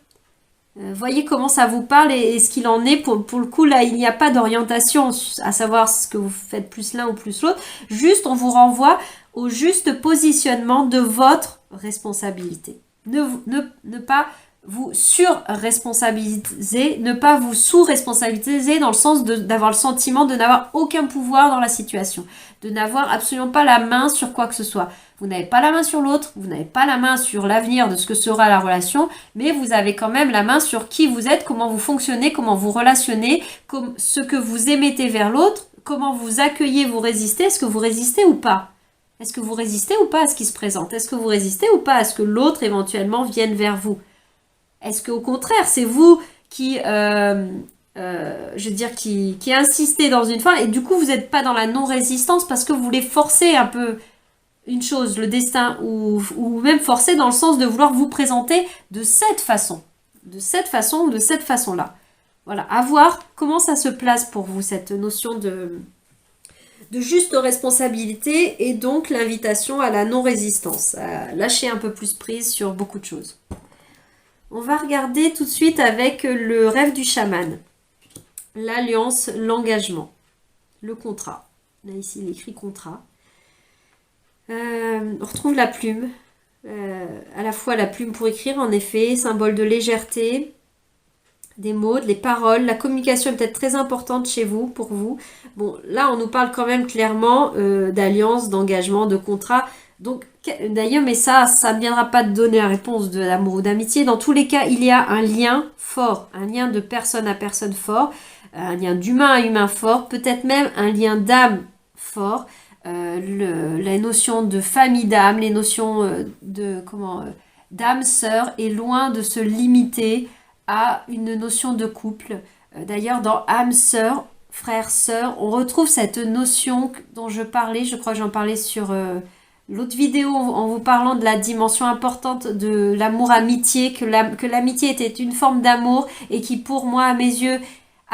Voyez comment ça vous parle et ce qu'il en est. Pour le coup, là, il n'y a pas d'orientation à savoir ce que vous faites plus l'un ou plus l'autre. Juste, on vous renvoie au juste positionnement de votre responsabilité. Ne pas vous sur-responsabiliser, ne pas vous sous-responsabiliser dans le sens d'avoir le sentiment de n'avoir aucun pouvoir dans la situation, de n'avoir absolument pas la main sur quoi que ce soit. Vous n'avez pas la main sur l'autre, vous n'avez pas la main sur l'avenir de ce que sera la relation, mais vous avez quand même la main sur qui vous êtes, comment vous fonctionnez, comment vous relationnez, ce que vous émettez vers l'autre, comment vous accueillez, vous résistez, est-ce que vous résistez ou pas ? Est-ce que vous résistez ou pas à ce qui se présente? Est-ce que vous résistez ou pas à ce que l'autre éventuellement vienne vers vous? Est-ce qu'au contraire, c'est vous qui, qui insistez dans une fin et du coup vous n'êtes pas dans la non-résistance parce que vous voulez forcer un peu une chose, le destin, ou même forcer dans le sens de vouloir vous présenter de cette façon ou de cette façon-là. Voilà, à voir comment ça se place pour vous, cette notion de juste responsabilité et donc l'invitation à la non-résistance, à lâcher un peu plus prise sur beaucoup de choses. On va regarder tout de suite avec le rêve du chaman. L'alliance, l'engagement, le contrat. Là ici il est écrit contrat. On retrouve la plume, à la fois la plume pour écrire en effet, symbole de légèreté, des mots, des paroles, la communication est peut-être très importante chez vous, pour vous. Bon, là on nous parle quand même clairement d'alliance, d'engagement, de contrat, donc d'ailleurs, mais ça ne viendra pas de donner la réponse de l'amour ou d'amitié, dans tous les cas il y a un lien fort, un lien de personne à personne fort, un lien d'humain à humain fort, peut-être même un lien d'âme fort, la notion de famille d'âme, les notions d'âme sœur est loin de se limiter à une notion de couple. D'ailleurs, dans âme sœur, frère sœur, on retrouve cette notion dont je parlais, je crois que j'en parlais sur l'autre vidéo en vous parlant de la dimension importante de l'amour-amitié, que l'amitié était une forme d'amour et qui pour moi, à mes yeux,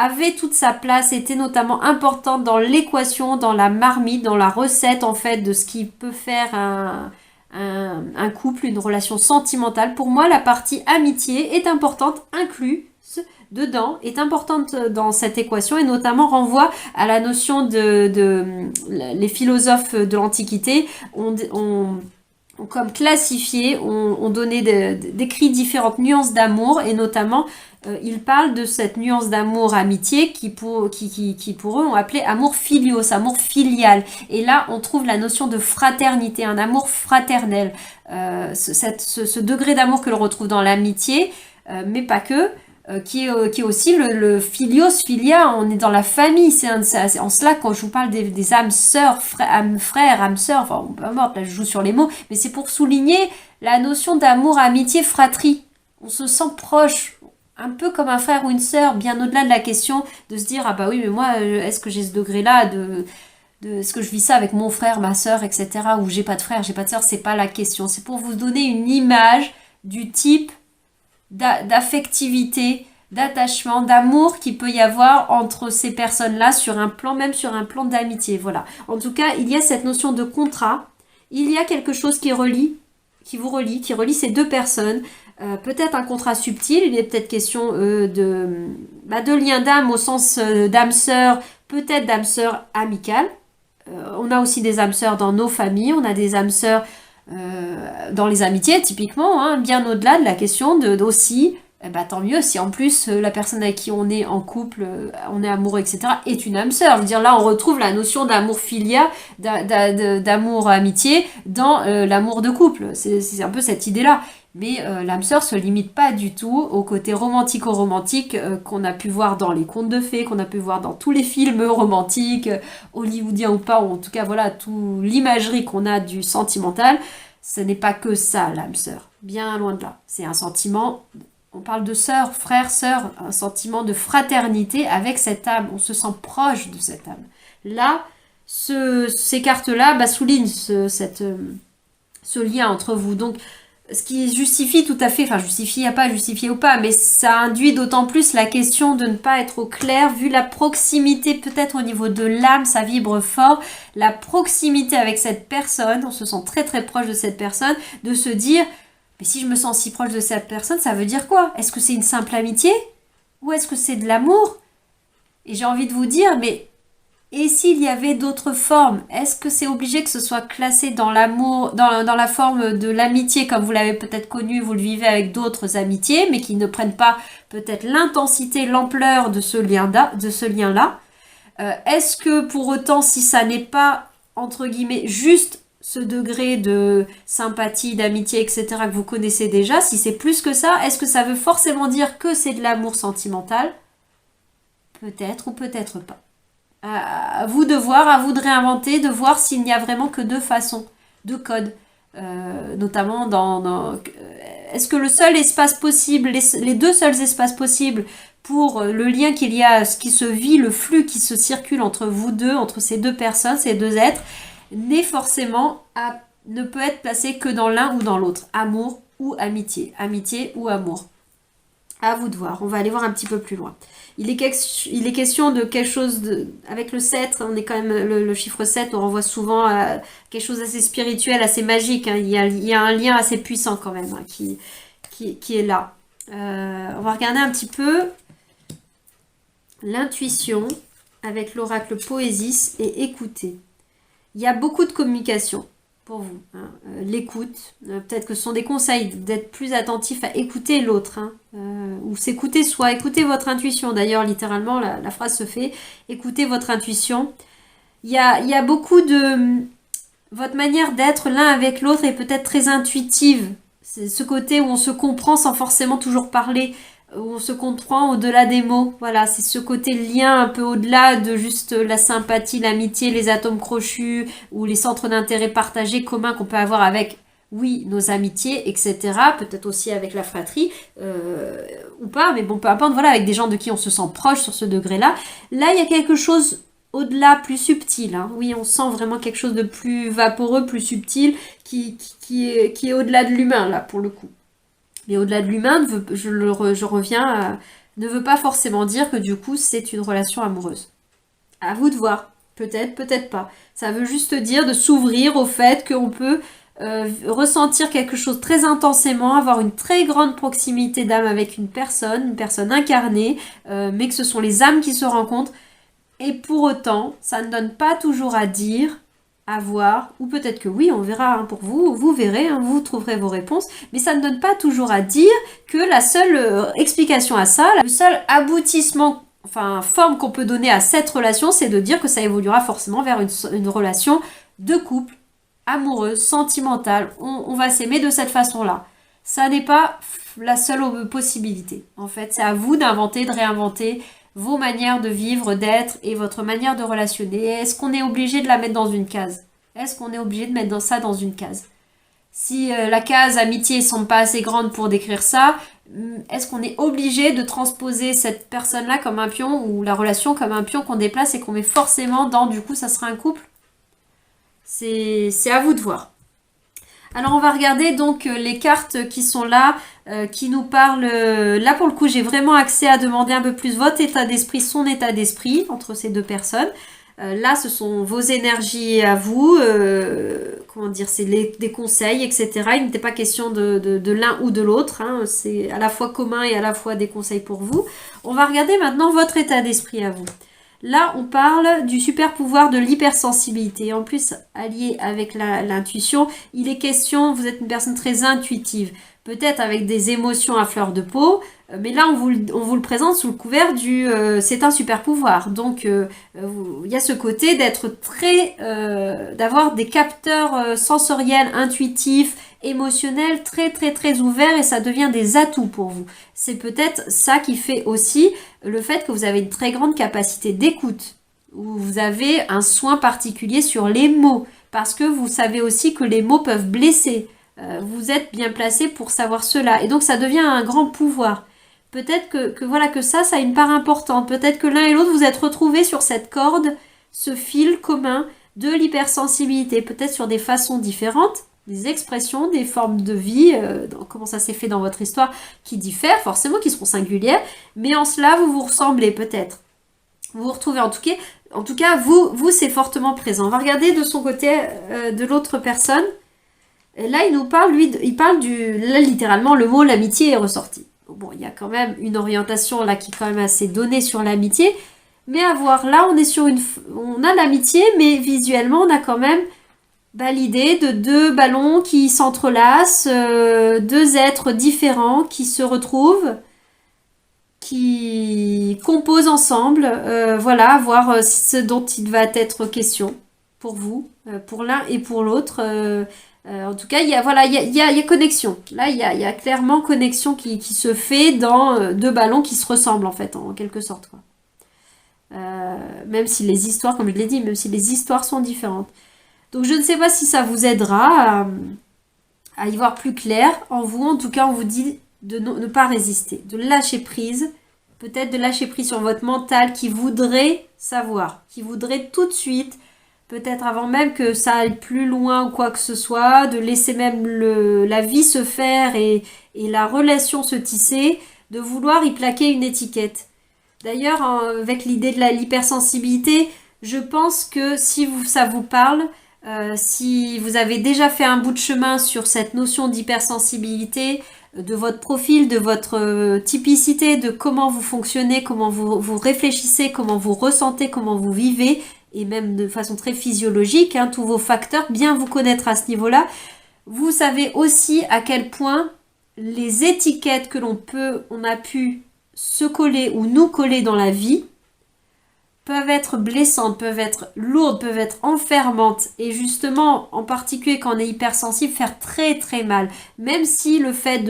avait toute sa place, était notamment importante dans l'équation, dans la marmite, dans la recette en fait de ce qui peut faire un couple, une relation sentimentale. Pour moi, la partie amitié est importante, incluse dedans, est importante dans cette équation et notamment renvoie à la notion les philosophes de l'Antiquité ont comme classifié, ont donné, décrit différentes nuances d'amour, et notamment, ils parlent de cette nuance d'amour amitié qui pour eux ont appelé amour filios, amour filial. Et là, on trouve la notion de fraternité, un amour fraternel. Ce degré d'amour que l'on retrouve dans l'amitié, mais pas que, qui est aussi le filios, filia, on est dans la famille. C'est en cela, quand je vous parle des âmes sœurs, âmes frères, âmes sœurs, enfin, peu importe, là je joue sur les mots, mais c'est pour souligner la notion d'amour, amitié, fratrie. On se sent proche, un peu comme un frère ou une sœur, bien au-delà de la question de se dire, ah bah oui, mais moi, est-ce que j'ai ce degré-là est-ce que je vis ça avec mon frère, ma sœur, etc., ou j'ai pas de frère, j'ai pas de sœur, c'est pas la question. C'est pour vous donner une image du type d'affectivité, d'attachement, d'amour qu'il peut y avoir entre ces personnes-là sur un plan, même sur un plan d'amitié. Voilà. En tout cas, il y a cette notion de contrat. Il y a quelque chose qui relie ces deux personnes. Peut-être un contrat subtil. Il est peut-être question de lien d'âme au sens d'âme sœur, peut-être d'âme sœur amicale. On a aussi des âmes sœurs dans nos familles. On a des âmes sœurs dans les amitiés, typiquement, hein, bien au-delà de la question aussi, tant mieux si en plus la personne avec qui on est en couple, on est amoureux, etc., est une âme sœur. Je veux dire, là, on retrouve la notion d'amour filia, d'amour amitié dans l'amour de couple. C'est un peu cette idée-là. Mais l'âme sœur se limite pas du tout au côté romantico-romantique qu'on a pu voir dans les contes de fées, qu'on a pu voir dans tous les films romantiques, hollywoodiens ou pas, ou en tout cas, voilà, tout l'imagerie qu'on a du sentimental. Ce n'est pas que ça, l'âme sœur. Bien loin de là. C'est un sentiment, on parle de sœur, frère, sœur, un sentiment de fraternité avec cette âme. On se sent proche de cette âme. Là, ces cartes-là soulignent ce lien entre vous. Donc, ce qui justifie tout à fait, enfin justifie, il n'y a pas justifié ou pas, mais ça induit d'autant plus la question de ne pas être au clair, vu la proximité peut-être au niveau de l'âme, ça vibre fort, la proximité avec cette personne, on se sent très très proche de cette personne, de se dire, mais si je me sens si proche de cette personne, ça veut dire quoi? Est-ce que c'est une simple amitié? Ou est-ce que c'est de l'amour? Et j'ai envie de vous dire, mais et s'il y avait d'autres formes, est-ce que c'est obligé que ce soit classé dans l'amour, dans la forme de l'amitié, comme vous l'avez peut-être connu, vous le vivez avec d'autres amitiés, mais qui ne prennent pas peut-être l'intensité, l'ampleur de ce lien-là, est-ce que pour autant, si ça n'est pas, entre guillemets, juste ce degré de sympathie, d'amitié, etc., que vous connaissez déjà, si c'est plus que ça, est-ce que ça veut forcément dire que c'est de l'amour sentimental? Peut-être ou peut-être pas. À vous de voir, à vous de réinventer, de voir s'il n'y a vraiment que deux façons, deux codes. Notamment est-ce que le seul espace possible, les deux seuls espaces possibles pour le lien qu'il y a, ce qui se vit, le flux qui se circule entre vous deux, entre ces deux personnes, ces deux êtres, ne peut être placé que dans l'un ou dans l'autre. Amour ou amitié. Amitié ou amour. À vous de voir. On va aller voir un petit peu plus loin. Il est question de quelque chose avec le 7, on est quand même le chiffre 7, on renvoie souvent à quelque chose d'assez spirituel, assez magique. Hein. Il y a un lien assez puissant quand même hein, qui est là. On va regarder un petit peu l'intuition avec l'oracle Poésis et écouter. Il y a beaucoup de communication pour vous. Hein. L'écoute, peut-être que ce sont des conseils d'être plus attentif à écouter l'autre, hein. Ou s'écouter soi, écouter votre intuition. D'ailleurs, littéralement, la phrase se fait, écoutez votre intuition. Il y a beaucoup de... Votre manière d'être l'un avec l'autre est peut-être très intuitive. C'est ce côté où on se comprend sans forcément toujours parler, où on se comprend au-delà des mots. Voilà, c'est ce côté lien un peu au-delà de juste la sympathie, l'amitié, les atomes crochus ou les centres d'intérêt partagés communs qu'on peut avoir avec, oui, nos amitiés, etc. Peut-être aussi avec la fratrie, ou pas, mais bon, peu importe, voilà, avec des gens de qui on se sent proche sur ce degré-là. Là, il y a quelque chose au-delà, plus subtil. Hein. Oui, on sent vraiment quelque chose de plus vaporeux, plus subtil, qui est au-delà de l'humain, là, pour le coup. Mais au-delà de l'humain, je reviens, ne veut pas forcément dire que du coup, c'est une relation amoureuse. À vous de voir. Peut-être, peut-être pas. Ça veut juste dire de s'ouvrir au fait qu'on peut ressentir quelque chose très intensément, avoir une très grande proximité d'âme avec une personne incarnée, mais que ce sont les âmes qui se rencontrent. Et pour autant, ça ne donne pas toujours à dire à voir, ou peut-être que oui, on verra hein, pour vous, vous verrez, hein, vous trouverez vos réponses, mais ça ne donne pas toujours à dire que la seule explication à ça, le seul aboutissement, enfin forme qu'on peut donner à cette relation, c'est de dire que ça évoluera forcément vers une relation de couple, amoureuse, sentimentale, on va s'aimer de cette façon-là. Ça n'est pas la seule possibilité. En fait, c'est à vous d'inventer, de réinventer vos manières de vivre, d'être et votre manière de relationner. Est-ce qu'on est obligé de la mettre dans une case? Est-ce qu'on est obligé de mettre ça dans une case? Si la case amitié semble pas assez grande pour décrire ça, est-ce qu'on est obligé de transposer cette personne-là comme un pion ou la relation comme un pion qu'on déplace et qu'on met forcément dans, du coup, ça sera un couple? C'est à vous de voir. Alors on va regarder donc les cartes qui sont là, qui nous parlent. Là pour le coup j'ai vraiment accès à demander un peu plus votre état d'esprit, son état d'esprit entre ces deux personnes. Là ce sont vos énergies à vous, comment dire, c'est des conseils, etc. Il n'était pas question de l'un ou de l'autre, hein. C'est à la fois commun et à la fois des conseils pour vous. On va regarder maintenant votre état d'esprit à vous. Là, on parle du super pouvoir de l'hypersensibilité. En plus, allié avec l'intuition, il est question, vous êtes une personne très intuitive, peut-être avec des émotions à fleur de peau, mais là, on vous le présente sous le couvert du c'est un super pouvoir. Donc, il y a ce côté d'être très, d'avoir des capteurs sensoriels, intuitifs, émotionnels très très très ouverts et ça devient des atouts pour vous. C'est peut-être ça qui fait aussi le fait que vous avez une très grande capacité d'écoute, où vous avez un soin particulier sur les mots, parce que vous savez aussi que les mots peuvent blesser. Vous êtes bien placé pour savoir cela et donc ça devient un grand pouvoir. Peut-être que voilà que ça a une part importante. Peut-être que l'un et l'autre vous êtes retrouvés sur cette corde, ce fil commun de l'hypersensibilité, peut-être sur des façons différentes, des expressions, des formes de vie, comment ça s'est fait dans votre histoire, qui diffèrent forcément, qui seront singulières, mais en cela vous vous ressemblez peut-être. Vous vous retrouvez en tout cas vous c'est fortement présent. On va regarder de son côté de l'autre personne. Et là il nous parle, lui, il parle là littéralement le mot l'amitié est ressorti. Bon, il y a quand même une orientation là qui est quand même assez donnée sur l'amitié, mais à voir là on a l'amitié, mais visuellement on a quand même l'idée de deux ballons qui s'entrelacent, deux êtres différents qui se retrouvent, qui composent ensemble, voilà, voir ce dont il va être question pour vous, pour l'un et pour l'autre. En tout cas, il y a connexion. Là, il y a clairement connexion qui se fait dans deux ballons qui se ressemblent en fait, en quelque sorte, quoi. Même si les histoires, comme je l'ai dit, même si les histoires sont différentes. Donc je ne sais pas si ça vous aidera à y voir plus clair en vous. En tout cas, on vous dit de ne pas résister, de lâcher prise. Peut-être de lâcher prise sur votre mental qui voudrait savoir, qui voudrait tout de suite, peut-être avant même que ça aille plus loin ou quoi que ce soit, de laisser même la vie se faire et la relation se tisser, de vouloir y plaquer une étiquette. D'ailleurs, avec l'idée de l'hypersensibilité, je pense que si ça vous parle, si vous avez déjà fait un bout de chemin sur cette notion d'hypersensibilité, de votre profil, de votre typicité, de comment vous fonctionnez, comment vous réfléchissez, comment vous ressentez, comment vous vivez, et même de façon très physiologique, hein, tous vos facteurs, bien vous connaître à ce niveau-là, vous savez aussi à quel point les étiquettes que on a pu se coller ou nous coller dans la vie, peuvent être blessantes, peuvent être lourdes, peuvent être enfermantes et justement, en particulier quand on est hypersensible, faire très très mal. Même si le fait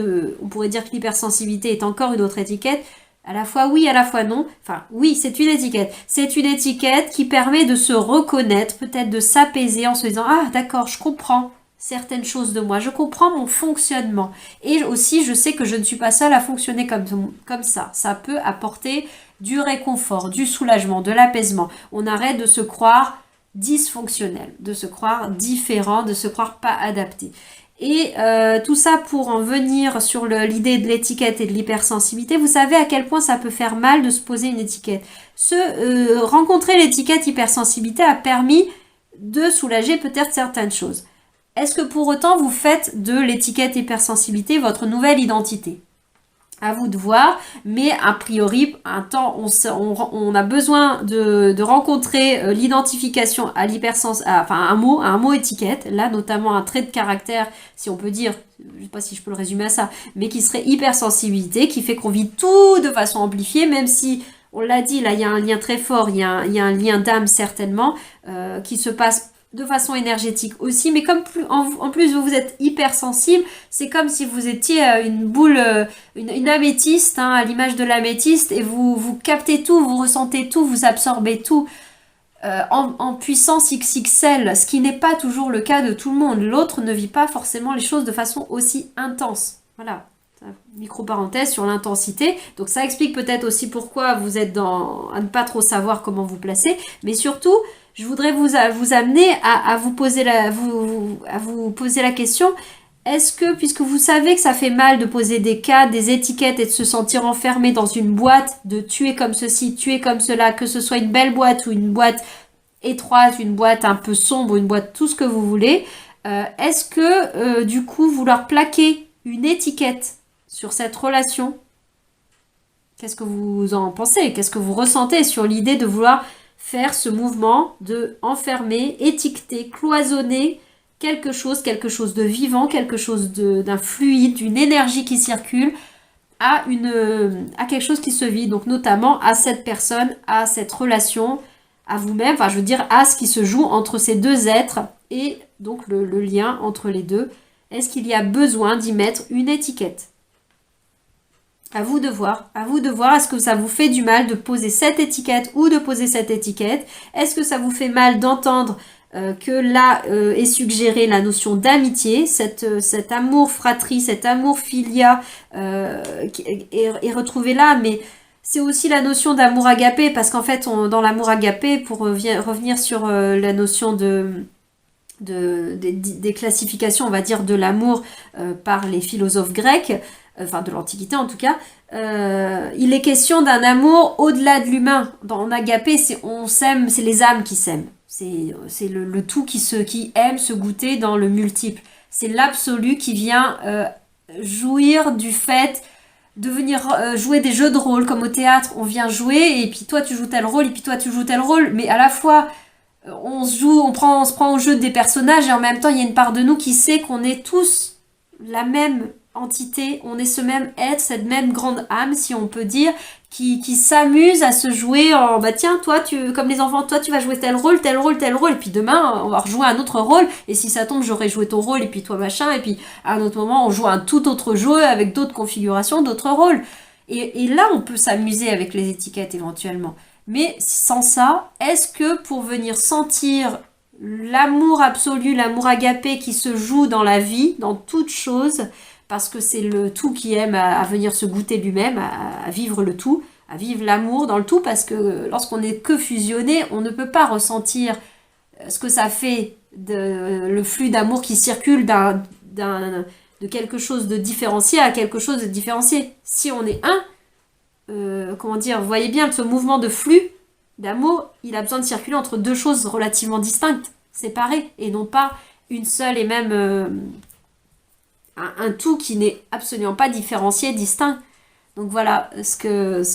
on pourrait dire que l'hypersensibilité est encore une autre étiquette, à la fois oui, à la fois non. Enfin, oui, c'est une étiquette. C'est une étiquette qui permet de se reconnaître, peut-être de s'apaiser en se disant « Ah, d'accord, je comprends certaines choses de moi, je comprends mon fonctionnement. Et aussi, je sais que je ne suis pas seule à fonctionner comme ça. Ça peut apporter du réconfort, du soulagement, de l'apaisement. On arrête de se croire dysfonctionnel, de se croire différent, de se croire pas adapté. » Et tout ça pour en venir sur l'idée de l'étiquette et de l'hypersensibilité, vous savez à quel point ça peut faire mal de se poser une étiquette. Rencontrer l'étiquette hypersensibilité a permis de soulager peut-être certaines choses. Est-ce que pour autant vous faites de l'étiquette hypersensibilité votre nouvelle identité? À vous de voir, mais a priori, on a besoin de rencontrer l'identification à enfin un mot étiquette, là notamment un trait de caractère, si on peut dire, je sais pas si je peux le résumer à ça, mais qui serait hypersensibilité, qui fait qu'on vit tout de façon amplifiée, même si, on l'a dit, là il y a un lien très fort, il y a un lien d'âme certainement, qui se passe de façon énergétique aussi, mais comme en plus vous êtes hypersensible, c'est comme si vous étiez une boule, une améthyste, hein, à l'image de l'améthyste, et vous captez tout, vous ressentez tout, vous absorbez tout en puissance XXL, ce qui n'est pas toujours le cas de tout le monde. L'autre ne vit pas forcément les choses de façon aussi intense. Voilà. Micro-parenthèse sur l'intensité. Donc ça explique peut-être aussi pourquoi vous êtes à ne pas trop savoir comment vous placer. Mais surtout, je voudrais vous amener à vous poser à vous poser la question. Est-ce que, puisque vous savez que ça fait mal de poser des cas, des étiquettes et de se sentir enfermé dans une boîte, de tuer comme ceci, tuer comme cela, que ce soit une belle boîte ou une boîte étroite, une boîte un peu sombre, une boîte tout ce que vous voulez, est-ce que du coup vouloir plaquer une étiquette sur cette relation, qu'est-ce que vous en pensez? Qu'est-ce que vous ressentez sur l'idée de vouloir faire ce mouvement de enfermer, étiqueter, cloisonner quelque chose de vivant, quelque chose d'un fluide, d'une énergie qui circule à quelque chose qui se vit, donc notamment à cette personne, à cette relation, à vous-même, enfin je veux dire à ce qui se joue entre ces deux êtres et donc le lien entre les deux. Est-ce qu'il y a besoin d'y mettre une étiquette? À vous de voir, est-ce que ça vous fait du mal de poser cette étiquette ou de poser cette étiquette? Est-ce que ça vous fait mal d'entendre que là est suggérée la notion d'amitié, cet amour fratrie, cet amour filia est retrouvé là, mais c'est aussi la notion d'amour agapé, parce qu'en fait, dans l'amour agapé, pour revenir sur la notion des classifications, on va dire, de l'amour par les philosophes grecs, enfin de l'Antiquité en tout cas, il est question d'un amour au-delà de l'humain. En agapé, on s'aime, c'est les âmes qui s'aiment. C'est le tout qui aime se goûter dans le multiple. C'est l'absolu qui vient jouir du fait de venir jouer des jeux de rôle, comme au théâtre, on vient jouer, et puis toi tu joues tel rôle, et puis toi tu joues tel rôle, mais à la fois on se prend au jeu des personnages, et en même temps il y a une part de nous qui sait qu'on est tous la même entité, on est ce même être, cette même grande âme, si on peut dire, qui s'amuse à se jouer en, bah tiens, toi, comme les enfants, toi tu vas jouer tel rôle, tel rôle, tel rôle, et puis demain on va rejouer un autre rôle, et si ça tombe, j'aurai joué ton rôle, et puis toi machin, et puis à un autre moment on joue un tout autre jeu avec d'autres configurations, d'autres rôles. Et là on peut s'amuser avec les étiquettes éventuellement. Mais sans ça, est-ce que pour venir sentir l'amour absolu, l'amour agapé qui se joue dans la vie, dans toute chose, parce que c'est le tout qui aime à venir se goûter lui-même, à vivre le tout, à vivre l'amour dans le tout, parce que lorsqu'on n'est que fusionné, on ne peut pas ressentir ce que ça fait, le flux d'amour qui circule de quelque chose de différencié à quelque chose de différencié. Si on est comment dire, vous voyez bien que ce mouvement de flux d'amour, il a besoin de circuler entre deux choses relativement distinctes, séparées, et non pas une seule et même un tout qui n'est absolument pas différencié, distinct. Donc voilà ce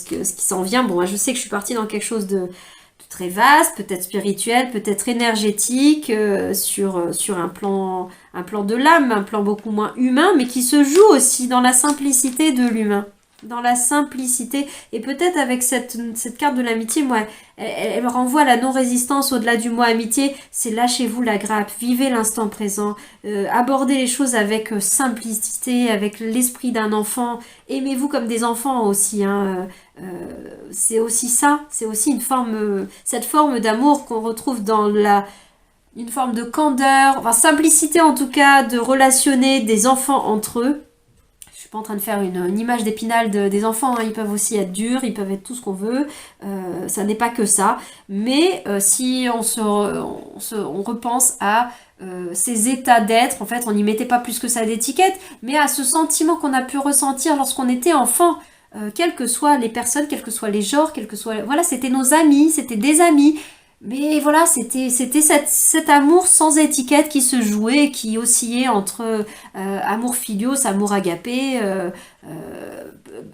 qui s'en vient. Bon, moi, je sais que je suis partie dans quelque chose de très vaste, peut-être spirituel, peut-être énergétique, sur un plan de l'âme, un plan beaucoup moins humain, mais qui se joue aussi dans la simplicité de l'humain. Dans la simplicité, et peut-être avec cette carte de l'amitié, moi, elle me renvoie à la non-résistance au-delà du mot amitié. C'est lâchez-vous la grappe, vivez l'instant présent, abordez les choses avec simplicité, avec l'esprit d'un enfant, aimez-vous comme des enfants aussi, hein. C'est aussi ça, c'est aussi cette forme d'amour qu'on retrouve dans une forme de candeur, enfin simplicité en tout cas, de relationner des enfants entre eux. Je suis pas en train de faire une image d'épinal des enfants, hein. Ils peuvent aussi être durs, ils peuvent être tout ce qu'on veut, ça n'est pas que ça, mais si on repense à ces états d'être, en fait on n'y mettait pas plus que ça d'étiquette, mais à ce sentiment qu'on a pu ressentir lorsqu'on était enfant, quelles que soient les personnes, quels que soient les genres, voilà, c'était nos amis, c'était des amis, Mais voilà, c'était cet amour sans étiquette qui se jouait, qui oscillait entre amour filios, amour agapé,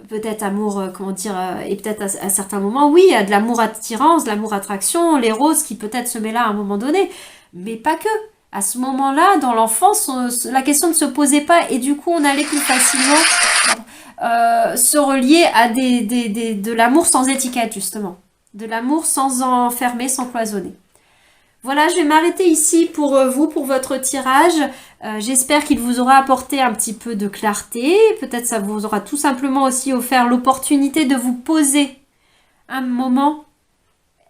peut-être amour, comment dire, et peut-être à certains moments, oui, il y a de l'amour attirance, de l'amour attraction, les roses qui peut-être se met là à un moment donné, mais pas que. À ce moment-là, dans l'enfance, la question ne se posait pas et du coup, on allait plus facilement se relier à de l'amour sans étiquette, justement. De l'amour sans enfermer, sans cloisonner. Voilà, je vais m'arrêter ici pour vous, pour votre tirage. J'espère qu'il vous aura apporté un petit peu de clarté. Peut-être ça vous aura tout simplement aussi offert l'opportunité de vous poser un moment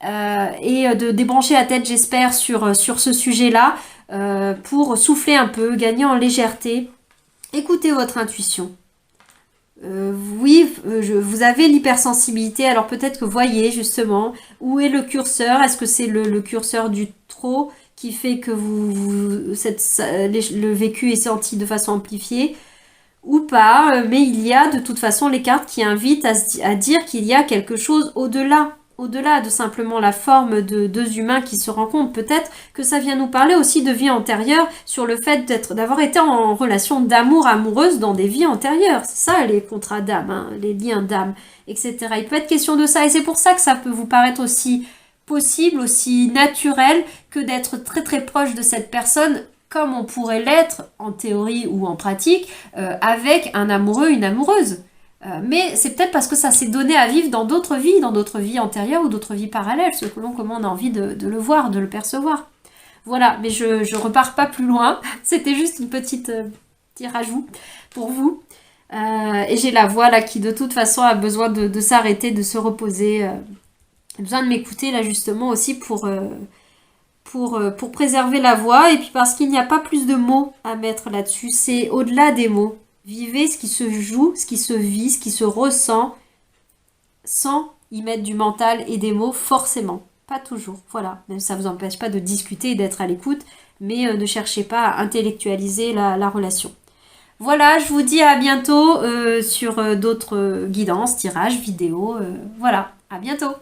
et de débrancher la tête, j'espère, sur ce sujet-là pour souffler un peu, gagner en légèreté. Écoutez votre intuition. Oui, vous avez l'hypersensibilité, alors peut-être que voyez justement où est le curseur. Est-ce que c'est le curseur du trop qui fait que le vécu est senti de façon amplifiée ou pas, mais il y a de toute façon les cartes qui invitent à dire qu'il y a quelque chose au-delà de simplement la forme de deux humains qui se rencontrent. Peut-être que ça vient nous parler aussi de vie antérieure, sur le fait d'avoir été en relation d'amour amoureuse dans des vies antérieures. C'est ça les contrats d'âme, hein, les liens d'âme, etc. Il peut être question de ça, et c'est pour ça que ça peut vous paraître aussi possible, aussi naturel que d'être très très proche de cette personne comme on pourrait l'être en théorie ou en pratique avec un amoureux, une amoureuse. Mais c'est peut-être parce que ça s'est donné à vivre dans d'autres vies antérieures ou d'autres vies parallèles, selon comment on a envie de le voir, de le percevoir. Voilà, mais je repars pas plus loin. C'était juste une petite petit rajout pour vous. Et j'ai la voix là qui de toute façon a besoin de s'arrêter, de se reposer. J'ai besoin de m'écouter là justement aussi pour préserver la voix et puis parce qu'il n'y a pas plus de mots à mettre là-dessus. C'est au-delà des mots. Vivez ce qui se joue, ce qui se vit, ce qui se ressent sans y mettre du mental et des mots forcément. Pas toujours, voilà. Même ça ne vous empêche pas de discuter et d'être à l'écoute, mais ne cherchez pas à intellectualiser la relation. Voilà, je vous dis à bientôt sur d'autres guidances, tirages, vidéos. Voilà, à bientôt.